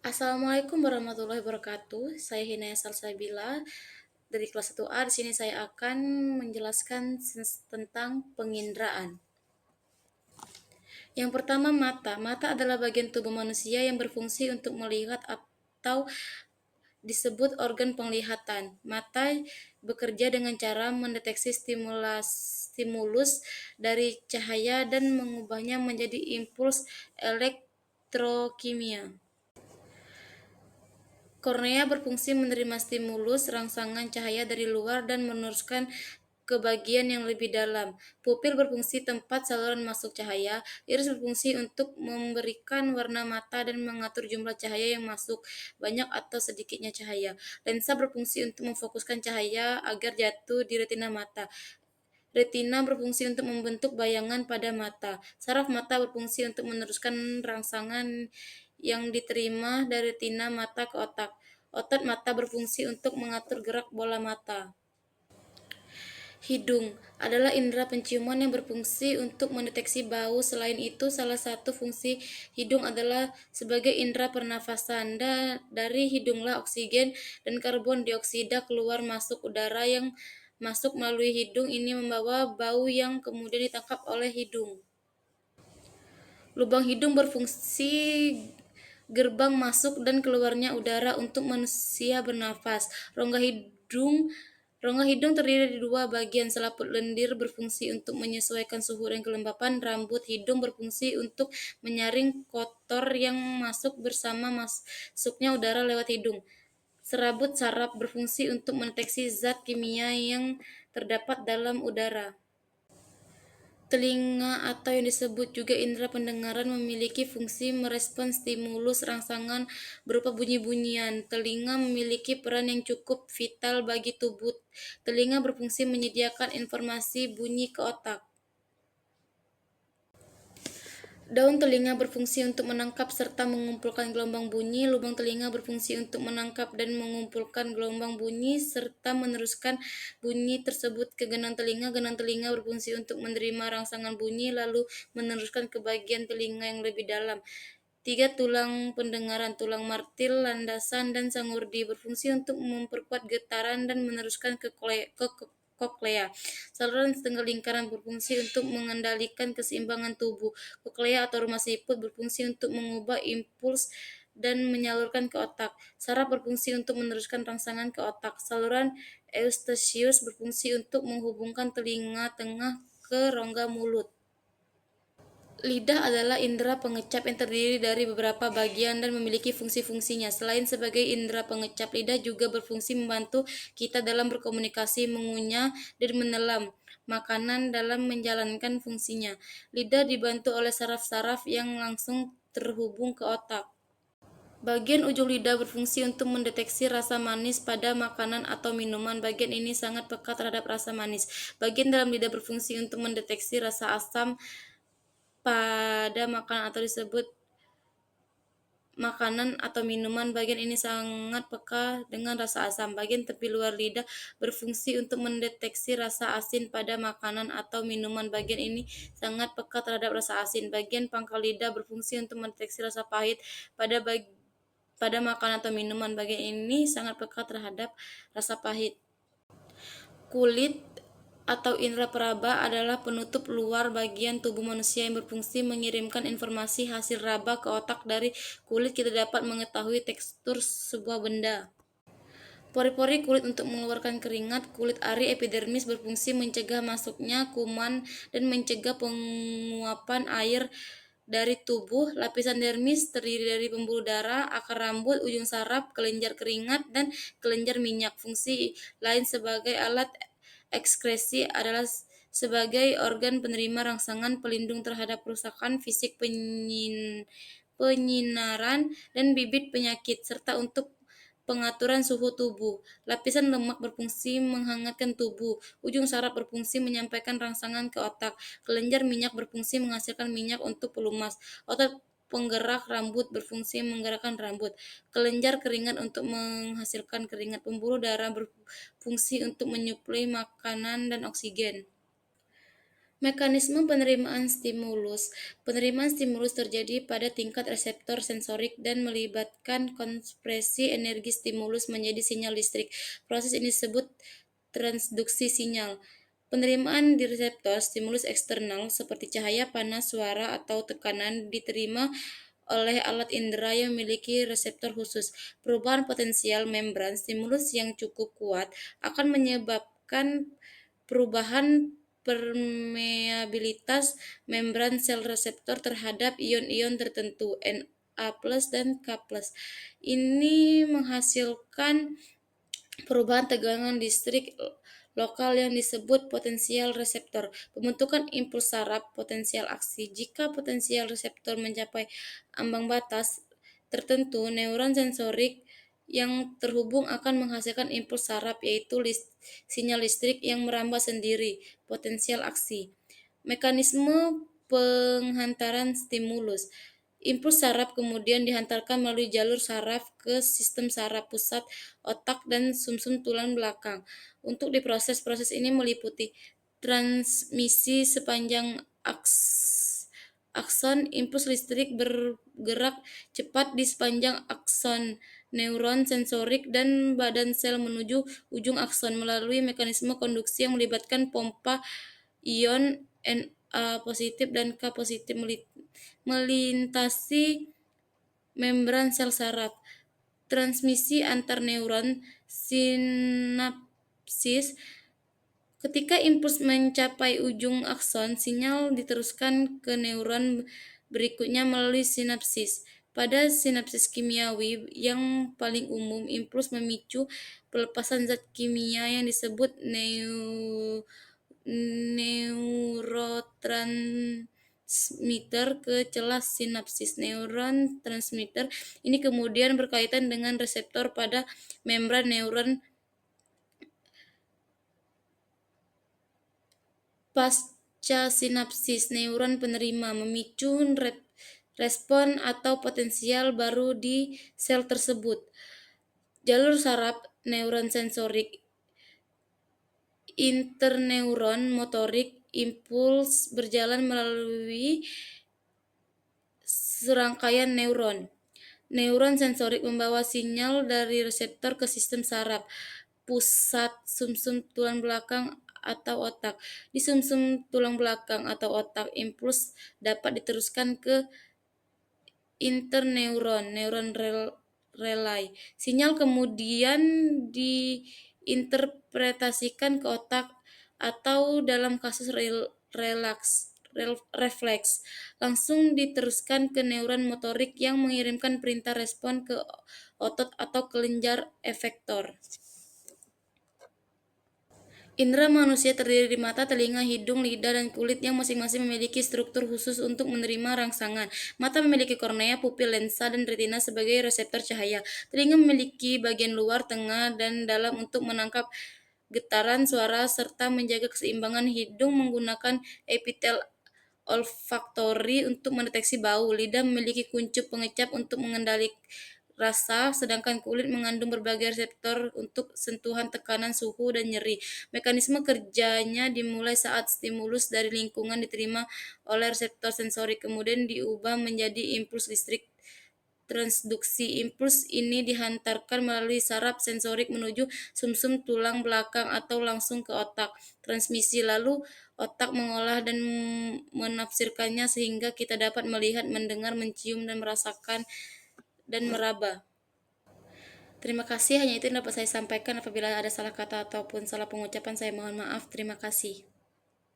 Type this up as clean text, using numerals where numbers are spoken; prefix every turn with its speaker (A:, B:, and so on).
A: Assalamualaikum warahmatullahi wabarakatuh. Saya Hinaya Salsabila dari kelas 1A. Di sini saya akan menjelaskan tentang penginderaan. Yang pertama, mata. Mata adalah bagian tubuh manusia yang berfungsi untuk melihat atau disebut organ penglihatan. Mata bekerja dengan cara mendeteksi stimulus dari cahaya dan mengubahnya menjadi impuls elektrokimia. Kornea berfungsi menerima stimulus rangsangan cahaya dari luar dan meneruskan ke bagian yang lebih dalam. Pupil berfungsi tempat saluran masuk cahaya. Iris berfungsi untuk memberikan warna mata dan mengatur jumlah cahaya yang masuk, banyak atau sedikitnya cahaya. Lensa berfungsi untuk memfokuskan cahaya agar jatuh di retina mata. Retina berfungsi untuk membentuk bayangan pada mata. Saraf mata berfungsi untuk meneruskan rangsangan yang diterima dari retina mata ke otak. Otot mata berfungsi untuk mengatur gerak bola mata. Hidung adalah indera penciuman yang berfungsi untuk mendeteksi bau. Selain itu, salah satu fungsi hidung adalah sebagai indera pernafasan. Dari hidunglah oksigen dan karbon dioksida keluar masuk udara yang masuk melalui hidung ini membawa bau yang kemudian ditangkap oleh hidung. Lubang hidung berfungsi gerbang masuk dan keluarnya udara untuk manusia bernafas. Rongga hidung terdiri dari dua bagian. Selaput lendir berfungsi untuk menyesuaikan suhu dan kelembapan. Rambut hidung berfungsi untuk menyaring kotor yang masuk bersama masuknya udara lewat hidung. Serabut saraf berfungsi untuk mendeteksi zat kimia yang terdapat dalam udara. Telinga atau yang disebut juga indera pendengaran memiliki fungsi merespons stimulus rangsangan berupa bunyi-bunyian. Telinga memiliki peran yang cukup vital bagi tubuh. Telinga berfungsi menyediakan informasi bunyi ke otak. Daun telinga berfungsi untuk menangkap serta mengumpulkan gelombang bunyi. Lubang telinga berfungsi untuk menangkap dan mengumpulkan gelombang bunyi serta meneruskan bunyi tersebut ke genang telinga. Genang telinga berfungsi untuk menerima rangsangan bunyi lalu meneruskan ke bagian telinga yang lebih dalam. 3. Tulang pendengaran, tulang martil, landasan, dan sangurdi berfungsi untuk memperkuat getaran dan meneruskan ke koklea. Saluran setengah lingkaran berfungsi untuk mengendalikan keseimbangan tubuh. Koklea atau rumah siput berfungsi untuk mengubah impuls dan menyalurkan ke otak. Saraf berfungsi untuk meneruskan rangsangan ke otak. Saluran eustachius berfungsi untuk menghubungkan telinga tengah ke rongga mulut. Lidah adalah indera pengecap yang terdiri dari beberapa bagian dan memiliki fungsi-fungsinya. Selain sebagai indera pengecap, lidah juga berfungsi membantu kita dalam berkomunikasi, mengunyah, dan menelan makanan dalam menjalankan fungsinya. Lidah dibantu oleh saraf-saraf yang langsung terhubung ke otak. Bagian ujung lidah berfungsi untuk mendeteksi rasa manis pada makanan atau minuman. Bagian ini sangat peka terhadap rasa manis. Bagian dalam lidah berfungsi untuk mendeteksi rasa asam pada makanan atau disebut makanan atau minuman. Bagian ini sangat peka dengan rasa asam. Bagian tepi luar lidah berfungsi untuk mendeteksi rasa asin pada makanan atau minuman. Bagian ini sangat peka terhadap rasa asin. Bagian pangkal lidah berfungsi untuk mendeteksi rasa pahit pada makanan atau minuman. Bagian ini sangat peka terhadap rasa pahit. Kulit atau indera peraba adalah penutup luar bagian tubuh manusia yang berfungsi mengirimkan informasi hasil raba ke otak. Dari kulit kita dapat mengetahui tekstur sebuah benda. Pori-pori kulit untuk mengeluarkan keringat. Kulit ari epidermis berfungsi mencegah masuknya kuman dan mencegah penguapan air dari tubuh. Lapisan dermis terdiri dari pembuluh darah, akar rambut, ujung saraf, kelenjar keringat, dan kelenjar minyak. Fungsi lain sebagai alat ekskresi adalah sebagai organ penerima rangsangan, pelindung terhadap kerusakan fisik, penyinaran, dan bibit penyakit, serta untuk pengaturan suhu tubuh. Lapisan lemak berfungsi menghangatkan tubuh. Ujung saraf berfungsi menyampaikan rangsangan ke otak. Kelenjar minyak berfungsi menghasilkan minyak untuk pelumas. Otot penggerak rambut berfungsi menggerakkan rambut. Kelenjar keringat untuk menghasilkan keringat. Pembuluh darah berfungsi untuk menyuplai makanan dan oksigen. Mekanisme penerimaan stimulus. Penerimaan stimulus terjadi pada tingkat reseptor sensorik dan melibatkan konversi energi stimulus menjadi sinyal listrik. Proses ini disebut transduksi sinyal. Penerimaan di reseptor stimulus eksternal seperti cahaya, panas, suara, atau tekanan diterima oleh alat indera yang memiliki reseptor khusus. Perubahan potensial membran stimulus yang cukup kuat akan menyebabkan perubahan permeabilitas membran sel reseptor terhadap ion-ion tertentu Na+ dan K+. Ini menghasilkan perubahan tegangan listrik lokal yang disebut potensial reseptor. Pembentukan impuls saraf potensial aksi. Jika potensial reseptor mencapai ambang batas tertentu, neuron sensorik yang terhubung akan menghasilkan impuls saraf, yaitu sinyal listrik yang merambah sendiri, potensial aksi. Mekanisme penghantaran stimulus. Impuls saraf kemudian dihantarkan melalui jalur saraf ke sistem saraf pusat otak dan sumsum tulang belakang. Untuk diproses, proses ini meliputi transmisi sepanjang akson, impuls listrik bergerak cepat di sepanjang akson neuron sensorik dan badan sel menuju ujung akson melalui mekanisme konduksi yang melibatkan pompa ion Na+ dan K+ melintasi membran sel saraf. Transmisi antar neuron sinapsis. Ketika impuls mencapai ujung akson, sinyal diteruskan ke neuron berikutnya melalui sinapsis. Pada sinapsis kimiawi yang paling umum, impuls memicu pelepasan zat kimia yang disebut neurotransmitter ke celah sinapsis. Neuron transmitter ini kemudian berkaitan dengan reseptor pada membran neuron. Pasca sinapsis, neuron penerima memicu respon atau potensial baru di sel tersebut. Jalur saraf neuron sensorik, interneuron motorik, impuls berjalan melalui serangkaian neuron. Neuron sensorik membawa sinyal dari reseptor ke sistem saraf pusat sumsum tulang belakang atau otak. Di sumsum tulang belakang atau otak, impuls dapat diteruskan ke interneuron, neuron relay. Sinyal kemudian diinterpretasikan ke otak atau dalam kasus refleks langsung diteruskan ke neuron motorik yang mengirimkan perintah respon ke otot atau kelenjar efektor. Indera manusia terdiri dari mata, telinga, hidung, lidah, dan kulit yang masing-masing memiliki struktur khusus untuk menerima rangsangan. Mata memiliki kornea, pupil, lensa, dan retina sebagai reseptor cahaya. Telinga memiliki bagian luar, tengah, dan dalam untuk menangkap getaran suara serta menjaga keseimbangan. Hidung menggunakan epitel olfaktori untuk mendeteksi bau. Lidah memiliki kuncup pengecap untuk mengendalikan rasa, sedangkan kulit mengandung berbagai reseptor untuk sentuhan, tekanan, suhu, dan nyeri. Mekanisme kerjanya dimulai saat stimulus dari lingkungan diterima oleh reseptor sensorik, kemudian diubah menjadi impuls listrik. Transduksi impuls ini dihantarkan melalui saraf sensorik menuju sumsum tulang belakang atau langsung ke otak. Transmisi lalu otak mengolah dan menafsirkannya sehingga kita dapat melihat, mendengar, mencium, dan merasakan dan meraba. Terima kasih, hanya itu yang dapat saya sampaikan. Apabila ada salah kata ataupun salah pengucapan, saya mohon maaf. Terima kasih.